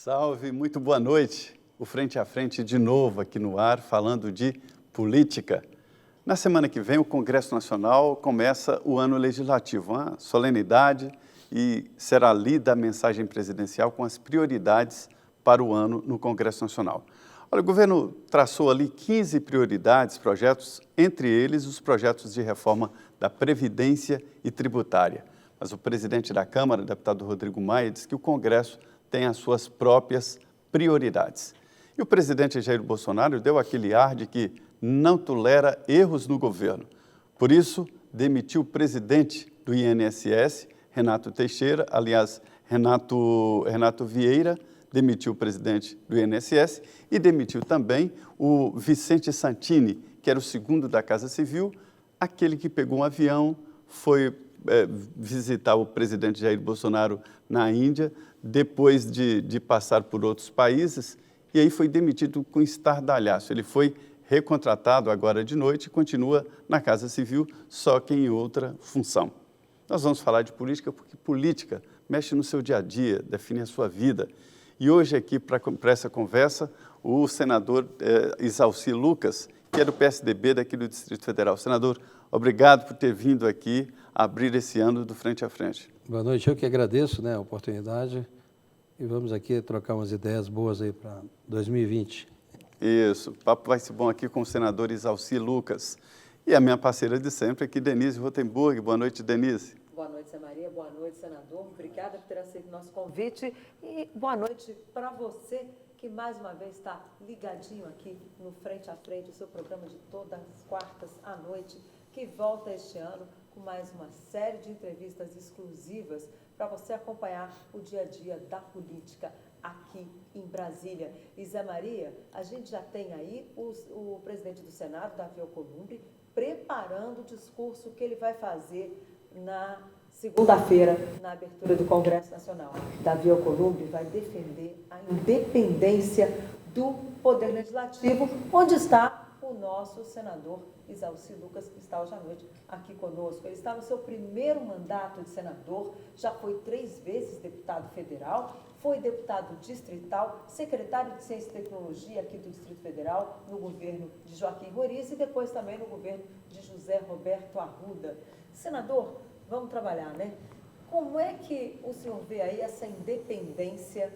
Salve, muito boa noite. O Frente a Frente de novo aqui no ar, falando de política. Na semana que vem, o Congresso Nacional começa o ano legislativo, uma solenidade, e será lida a mensagem presidencial com as prioridades para o ano no Congresso Nacional. Olha, o governo traçou ali 15 prioridades, projetos, entre eles os projetos de reforma da Previdência e tributária. Mas o presidente da Câmara, deputado Rodrigo Maia, disse que o Congresso tem as suas próprias prioridades. E o presidente Jair Bolsonaro deu aquele ar de que não tolera erros no governo. Por isso, demitiu o presidente do INSS, Renato Teixeira, aliás, Renato Vieira, demitiu o presidente do INSS e demitiu também o Vicente Santini, que era o segundo da Casa Civil, aquele que pegou um avião, foi visitar o presidente Jair Bolsonaro na Índia, depois de passar por outros países, e aí foi demitido com estardalhaço. Ele foi recontratado agora de noite e continua na Casa Civil, só que em outra função. Nós vamos falar de política porque política mexe no seu dia a dia, define a sua vida. E hoje aqui, para essa conversa, o senador Isalci Lucas, que é do PSDB daqui do Distrito Federal. Senador, obrigado por ter vindo aqui abrir esse ano do Frente a Frente. Boa noite, eu que agradeço, a oportunidade e vamos aqui trocar umas ideias boas aí para 2020. Isso, o papo vai ser bom aqui com o senador Isalci Lucas. E a minha parceira de sempre aqui, Denise Rotenburg. Boa noite, Denise. Boa noite, Zé Maria. Boa noite, senador. Obrigada por ter aceito o nosso convite. E boa noite para você que mais uma vez está ligadinho aqui no Frente a Frente, o seu programa de todas as quartas à noite, que volta este ano com mais uma série de entrevistas exclusivas para você acompanhar o dia a dia da política aqui em Brasília. E Zé Maria, a gente já tem aí o presidente do Senado, Davi Alcolumbre, preparando o discurso que ele vai fazer na segunda-feira, na abertura do Congresso Nacional. Davi Alcolumbre vai defender a independência do Poder Legislativo, onde está o nosso senador Isalci Lucas, que está hoje à noite aqui conosco. Ele está no seu primeiro mandato de senador, já foi 3 vezes deputado federal, foi deputado distrital, secretário de Ciência e Tecnologia aqui do Distrito Federal, no governo de Joaquim Roriz e depois também no governo de José Roberto Arruda. Senador, vamos trabalhar, né? Como é que o senhor vê aí essa independência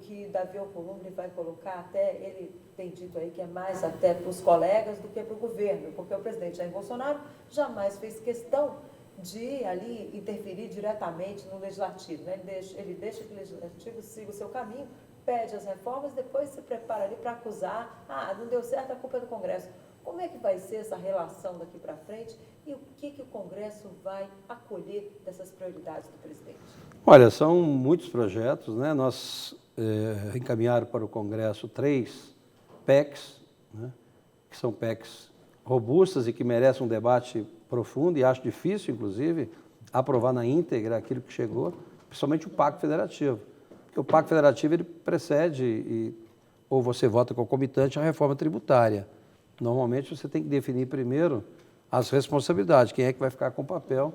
que Davi Alcolumbre vai colocar? Até ele tem dito aí que é mais até para os colegas do que para o governo, porque o presidente Jair Bolsonaro jamais fez questão de ali interferir diretamente no legislativo, né? Ele deixa que o legislativo siga o seu caminho, pede as reformas, depois se prepara ali para acusar, não deu certo, a culpa é do Congresso. Como é que vai ser essa relação daqui para frente e o que o Congresso vai acolher dessas prioridades do presidente? Olha, são muitos projetos, Nós encaminharam para o Congresso 3 PECs, que são PECs robustas e que merecem um debate profundo, e acho difícil, inclusive, aprovar na íntegra aquilo que chegou, principalmente o Pacto Federativo. Porque o Pacto Federativo ele precede, ou você vota concomitante, a reforma tributária. Normalmente você tem que definir primeiro as responsabilidades, quem é que vai ficar com o papel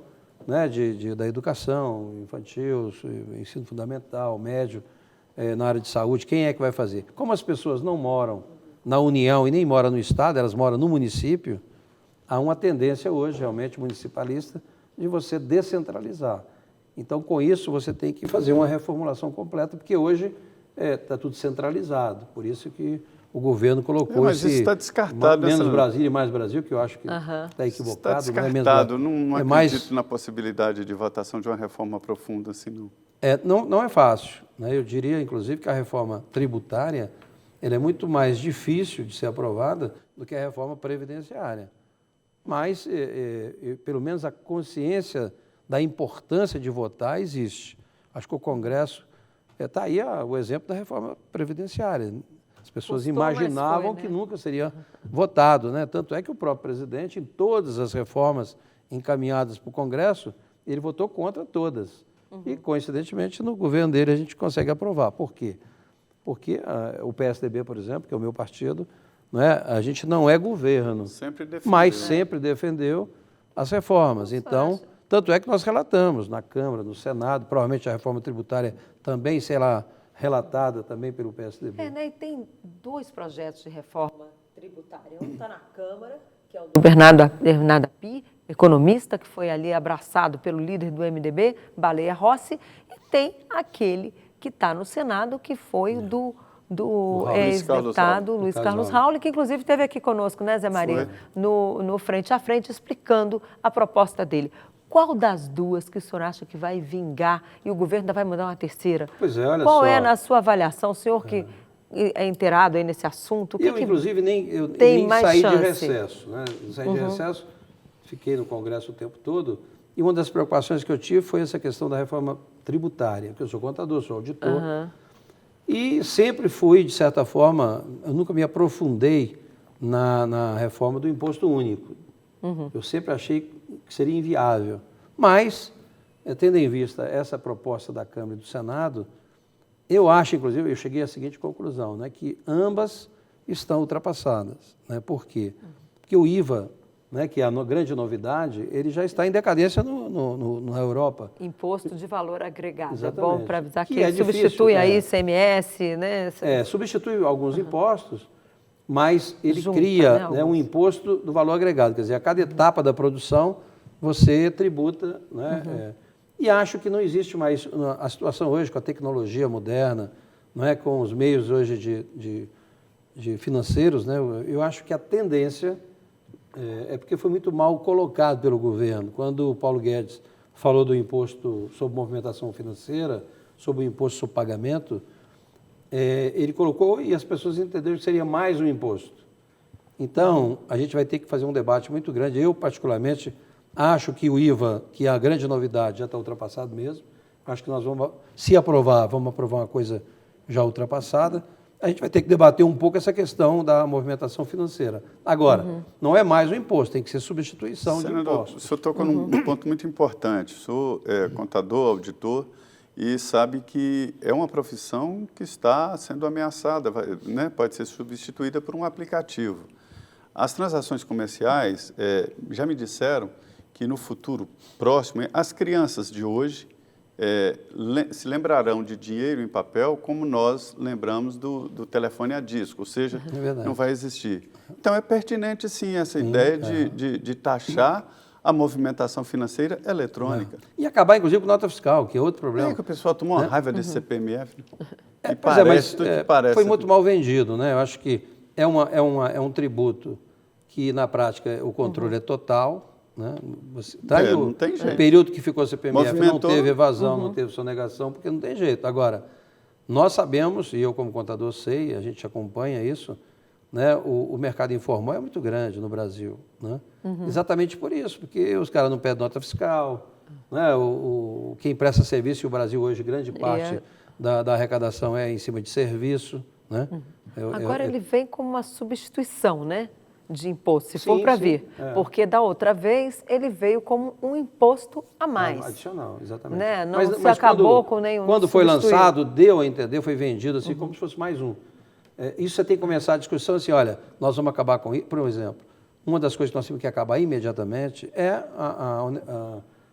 da educação infantil, ensino fundamental, médio, na área de saúde, quem é que vai fazer? Como as pessoas não moram na União e nem moram no Estado, elas moram no município, há uma tendência hoje, realmente, municipalista, de você descentralizar. Então, com isso, você tem que fazer uma reformulação completa, porque hoje está tudo centralizado, por isso que o governo colocou mas isso está descartado. Menos Brasília e mais Brasil, que eu acho que está equivocado. Está descartado, não acredito na possibilidade de votação de uma reforma profunda assim, não. Não é fácil, Eu diria, inclusive, que a reforma tributária ela é muito mais difícil de ser aprovada do que a reforma previdenciária. Mas, pelo menos, a consciência da importância de votar existe. Acho que o Congresso está aí o exemplo da reforma previdenciária. As pessoas imaginavam que nunca seria votado, Tanto é que o próprio presidente, em todas as reformas encaminhadas para o Congresso, ele votou contra todas. E, coincidentemente, no governo dele a gente consegue aprovar. Por quê? Porque o PSDB, por exemplo, que é o meu partido, a gente não é governo, mas sempre defendeu as reformas. Então, tanto é que nós relatamos na Câmara, no Senado, provavelmente a reforma tributária também, relatada também pelo PSDB. Né, e tem 2 projetos de reforma tributária. Um está na Câmara, que é o do Bernardo Api, economista, que foi ali abraçado pelo líder do MDB, Baleia Rossi, e tem aquele que está no Senado, que foi do ex-deputado Luiz Carlos Raul, que inclusive esteve aqui conosco, né, Zé Maria? No Frente a Frente, explicando a proposta dele. Qual das 2 que o senhor acha que vai vingar e o governo ainda vai mandar uma terceira? Pois é, olha Qual só. é, na sua avaliação, o senhor que é inteirado aí nesse assunto? Eu, inclusive, nem mais saí chance? de recesso. Né? Saí de recesso, fiquei no Congresso o tempo todo, e uma das preocupações que eu tive foi essa questão da reforma tributária, porque eu sou contador, sou auditor, e sempre fui, de certa forma, eu nunca me aprofundei na reforma do imposto único. Eu sempre achei que seria inviável. Mas, tendo em vista essa proposta da Câmara e do Senado, eu acho, inclusive, eu cheguei à seguinte conclusão, né, que ambas estão ultrapassadas. Né? Por quê? Porque o IVA, né, que é a grande novidade, ele já está em decadência na Europa. Imposto de valor agregado. Exatamente. É bom para avisar que é substitui difícil, aí ICMS, né? Substitui alguns impostos, mas ele Junta, cria, né, um imposto do valor agregado. Quer dizer, a cada etapa da produção, você tributa. Né, e acho que não existe mais a situação hoje com a tecnologia moderna, não é, com os meios hoje de financeiros, né, eu acho que a tendência é porque foi muito mal colocado pelo governo. Quando o Paulo Guedes falou do imposto sobre movimentação financeira, sobre o imposto sobre pagamento, ele colocou e as pessoas entenderam que seria mais um imposto. Então, a gente vai ter que fazer um debate muito grande. Eu, particularmente, acho que o IVA, que é a grande novidade, já está ultrapassado mesmo. Acho que nós vamos, se aprovar, vamos aprovar uma coisa já ultrapassada. A gente vai ter que debater um pouco essa questão da movimentação financeira. Agora, não é mais um imposto, tem que ser substituição de imposto. O senhor tocou num ponto muito importante. O senhor é contador, auditor, e sabe que é uma profissão que está sendo ameaçada, né? Pode ser substituída por um aplicativo. As transações comerciais, já me disseram que no futuro próximo, as crianças de hoje se lembrarão de dinheiro em papel como nós lembramos do telefone a disco, ou seja, não vai existir. Então, é pertinente, sim, essa ideia de taxar a movimentação financeira eletrônica. E acabar, inclusive, com nota fiscal, que é outro problema. É que o pessoal tomou uma raiva desse CPMF. Mas foi muito mal vendido, né? Eu acho que é um tributo que, na prática, o controle é total. Né? Não tem jeito. O período que ficou CPMF Movimentou. não teve evasão, não teve sonegação, porque não tem jeito. Agora, nós sabemos, e eu como contador sei, a gente acompanha isso, né? O mercado informal é muito grande no Brasil. Né? Exatamente por isso, porque os caras não pedem nota fiscal, né? Quem presta serviço, e o Brasil hoje, grande parte da arrecadação é em cima de serviço. Né? Agora ele vem como uma substituição, né? De imposto, se for para vir. Porque da outra vez ele veio como um imposto a mais. Adicional, exatamente. Né? Não se acabou com nenhum. Quando foi lançado, deu a entender, foi vendido assim como se fosse mais um. Isso você tem que começar a discussão assim, olha, nós vamos acabar com isso. Por exemplo, uma das coisas que nós temos que acabar imediatamente é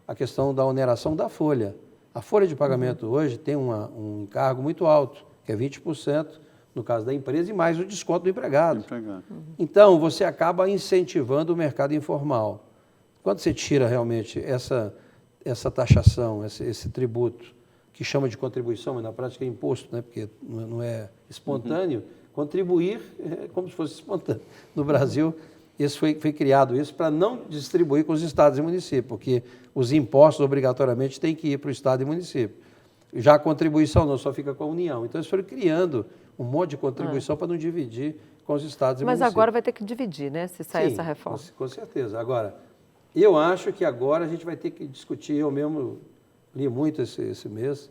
a questão da oneração da folha. A folha de pagamento hoje tem um encargo muito alto, que é 20%. No caso da empresa, e mais o desconto do empregado. Então, você acaba incentivando o mercado informal. Quando você tira realmente essa taxação, esse tributo, que chama de contribuição, mas na prática é imposto, né? Porque não é espontâneo, contribuir é como se fosse espontâneo. No Brasil, foi criado isso para não distribuir com os estados e municípios, porque os impostos obrigatoriamente têm que ir para o estado e município. Já a contribuição não, só fica com a União. Então, eles foram criando um monte de contribuição para não dividir com os estados e municípios. Mas agora vai ter que dividir, né? Se sair essa reforma. Com certeza. Agora, eu acho que agora a gente vai ter que discutir, eu mesmo li muito esse mês,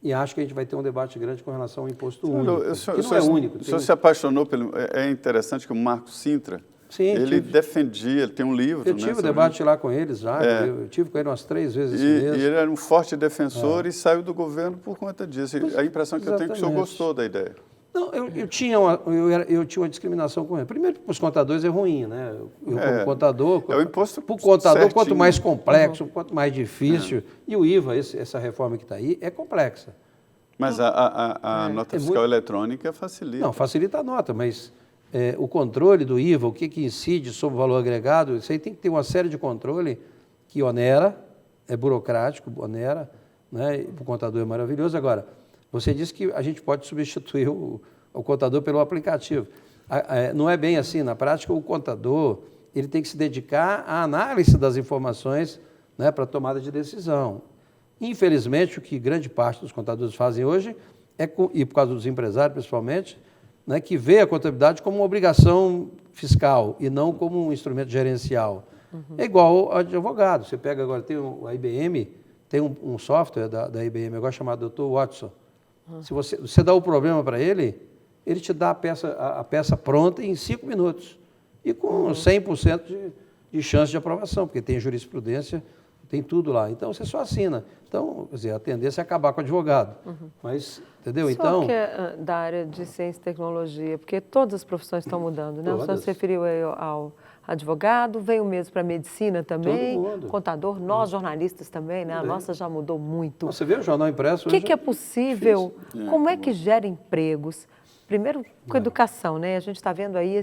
e acho que a gente vai ter um debate grande com relação ao imposto único, que não é único. O senhor se apaixonou pelo... É interessante que o Marco Sintra, ele defendia, ele tem um livro... Eu tive debate lá com eles já, eu tive com ele umas 3 vezes esse mês. E ele era um forte defensor e saiu do governo por conta disso. A impressão que eu tenho é que o senhor gostou da ideia. Não, eu tinha uma discriminação com ele. Primeiro, para os contadores é ruim, né? Eu como contador... É o imposto para o contador, certinho. Quanto mais complexo, quanto mais difícil... E o IVA, essa reforma que está aí, é complexa. Mas a nota fiscal eletrônica facilita. Não, facilita a nota, mas o controle do IVA, o que incide sobre o valor agregado, isso aí tem que ter uma série de controle que onera, é burocrático, onera, né? O contador é maravilhoso. Agora, você disse que a gente pode substituir o contador pelo aplicativo. Não é bem assim. Na prática, o contador ele tem que se dedicar à análise das informações, né, para a tomada de decisão. Infelizmente, o que grande parte dos contadores fazem hoje, e por causa dos empresários principalmente, né, que vê a contabilidade como uma obrigação fiscal e não como um instrumento gerencial. É igual ao advogado. Você pega agora, a IBM, tem um software da IBM agora chamado Dr. Watson. Se você dá o problema para ele te dá a peça pronta em 5 minutos e com 100% de chance de aprovação, porque tem jurisprudência, tem tudo lá. Então, você só assina. Então, quer dizer, a tendência é acabar com o advogado. Mas, entendeu? Então, que é da área de ciência e tecnologia, porque todas as profissões estão mudando, né? O senhor se referiu aí ao advogado, veio mesmo para a medicina também, contador, nós jornalistas também, né? A nossa já mudou muito. Você vê o jornal impresso? O que é possível? Como é que gera empregos? Primeiro, com educação, né? A gente está vendo aí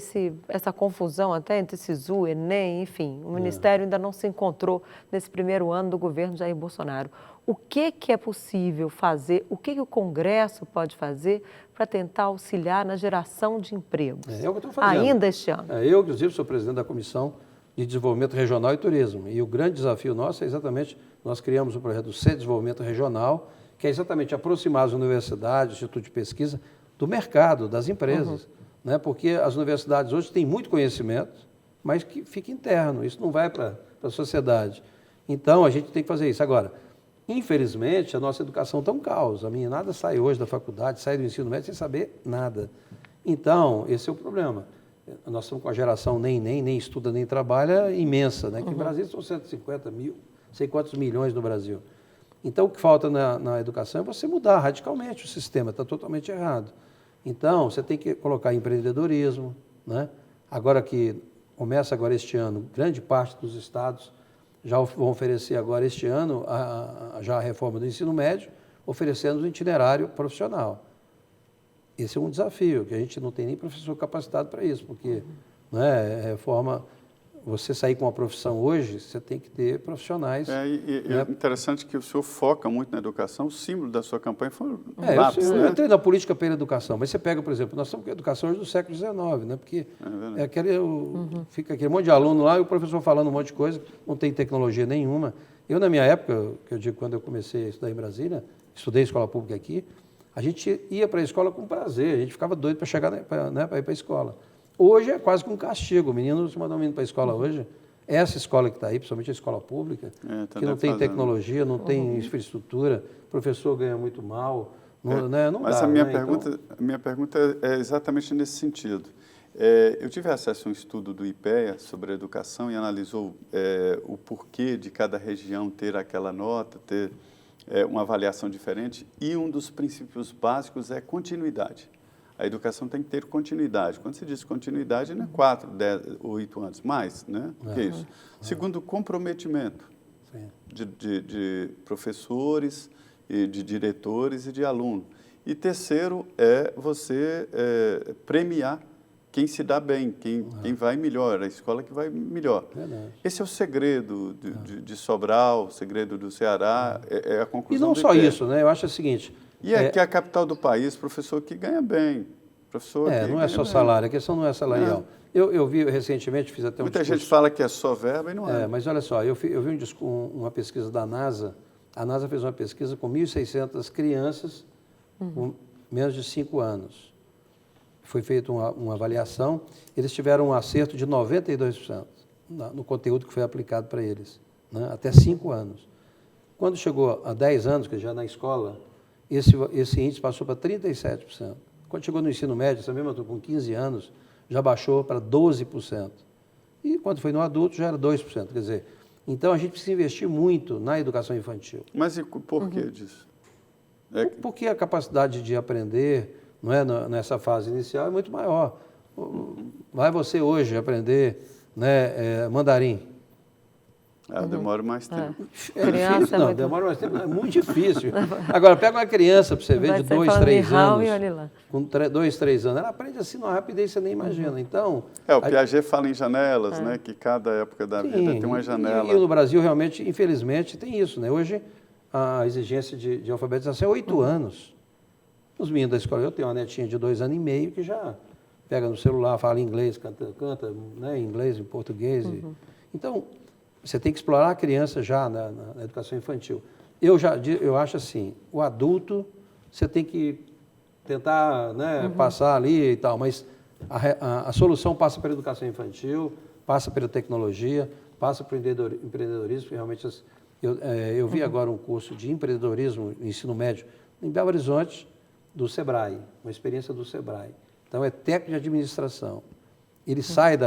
essa confusão até entre SISU, Enem, enfim. O Ministério ainda não se encontrou nesse primeiro ano do governo Jair Bolsonaro. O que é possível fazer? O que o Congresso pode fazer para tentar auxiliar na geração de empregos? É o que eu estou fazendo. Ainda este ano. Eu, inclusive, sou presidente da Comissão de Desenvolvimento Regional e Turismo. E o grande desafio nosso é exatamente, nós criamos o projeto do C-Desenvolvimento Regional, que é exatamente aproximar as universidades, o Instituto de Pesquisa, do mercado, das empresas, né? Porque as universidades hoje têm muito conhecimento, mas que fica interno, isso não vai para a sociedade. Então, a gente tem que fazer isso. Agora, infelizmente, a nossa educação está um caos. A meninada sai hoje da faculdade, sai do ensino médio sem saber nada. Então, esse é o problema. Nós estamos com a geração nem estuda, nem trabalha, imensa, né? Que no Brasil são 150 mil, sei quantos milhões no Brasil. Então, o que falta na educação é você mudar radicalmente o sistema, está totalmente errado. Então, você tem que colocar empreendedorismo, né? Agora que começa agora este ano, grande parte dos estados já vão oferecer agora este ano já a reforma do ensino médio, oferecendo um itinerário profissional. Esse é um desafio, que a gente não tem nem professor capacitado para isso, porque reforma... Você sair com uma profissão hoje, você tem que ter profissionais. É interessante que o senhor foca muito na educação. O símbolo da sua campanha foi o lápis, né? Eu entrei na política pela educação, mas você pega, por exemplo, nós estamos com a educação hoje do século XIX, né? Porque fica aquele monte de aluno lá e o professor falando um monte de coisa, não tem tecnologia nenhuma. Eu, na minha época, que eu digo quando eu comecei a estudar em Brasília, estudei escola pública aqui, a gente ia para a escola com prazer, a gente ficava doido para chegar, para ir para a escola. Hoje é quase que um castigo. O menino, se mandar um menino para a escola hoje, essa escola que está aí, principalmente a escola pública, que não tem tecnologia, não tem infraestrutura, o professor ganha muito mal, não mas dá. A minha pergunta é exatamente nesse sentido. Eu tive acesso a um estudo do IPEA sobre a educação e analisou o porquê de cada região ter aquela nota, ter uma avaliação diferente, e um dos princípios básicos é continuidade. A educação tem que ter continuidade. Quando se diz continuidade, não é 4, 10, 8 anos, mais, né? O que é isso? Segundo, comprometimento de professores, e de diretores e de alunos. E terceiro é você premiar quem se dá bem, quem vai melhor, a escola que vai melhor. Esse é o segredo de Sobral, o segredo do Ceará, é a conclusão. E não só isso, né? Eu acho o seguinte... E aqui é a capital do país, professor que ganha bem. Professor não é só salário, a questão não é salarial. Eu vi recentemente, fiz até um Muita discurso... gente fala que é só verba e não é. Mas olha só, eu vi uma pesquisa da NASA. A NASA fez uma pesquisa com 1.600 crianças com menos de 5 anos. Foi feita uma avaliação, eles tiveram um acerto de 92% no conteúdo que foi aplicado para eles, né? Até 5 anos. Quando chegou a 10 anos, que já na escola, esse índice passou para 37%. Quando chegou no ensino médio, essa mesma turma com 15 anos, já baixou para 12%. E quando foi no adulto, já era 2%. Quer dizer, então a gente precisa investir muito na educação infantil. Mas e por que disso? Porque a capacidade de aprender, não é, nessa fase inicial é muito maior. Vai você hoje aprender, né, mandarim. Eu demoro mais tempo. Criança difícil, é não, muito- demora mais tempo, é muito difícil. Agora, pega uma criança para você ver Vai de sair 2, falando 3 de Raul anos, e olha lá. com 2, 3 anos, ela aprende assim numa rapidez que você nem imagina. Então, O Piaget fala em janelas, né? Que cada época da vida tem uma janela. E no Brasil, realmente, infelizmente, tem isso, né? Hoje, a exigência de alfabetização é 8 anos. Os meninos da escola, eu tenho uma netinha de 2 anos e meio que já pega no celular, fala inglês, canta né, em inglês, em português. Então, você tem que explorar a criança já na educação infantil. Eu acho assim, o adulto, você tem que tentar né, passar ali e tal, mas a solução passa pela educação infantil, passa pela tecnologia, passa pelo empreendedorismo, que realmente eu vi agora um curso de empreendedorismo, ensino médio, em Belo Horizonte, do Sebrae, uma experiência do Sebrae. Então, é técnico de administração. Ele sai,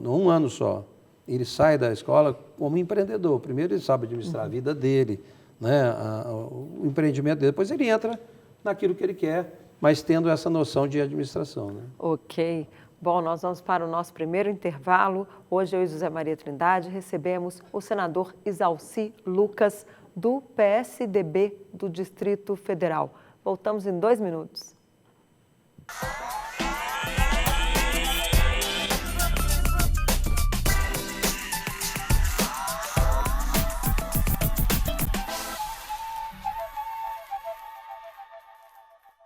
num ano só, ele sai da escola como empreendedor. Primeiro, ele sabe administrar a vida dele, né, o empreendimento dele. Depois, ele entra naquilo que ele quer, mas tendo essa noção de administração. Né? Ok. Bom, nós vamos para o nosso primeiro intervalo. Hoje, eu e José Maria Trindade recebemos o senador Isalci Lucas, do PSDB do Distrito Federal. Voltamos em 2 minutos.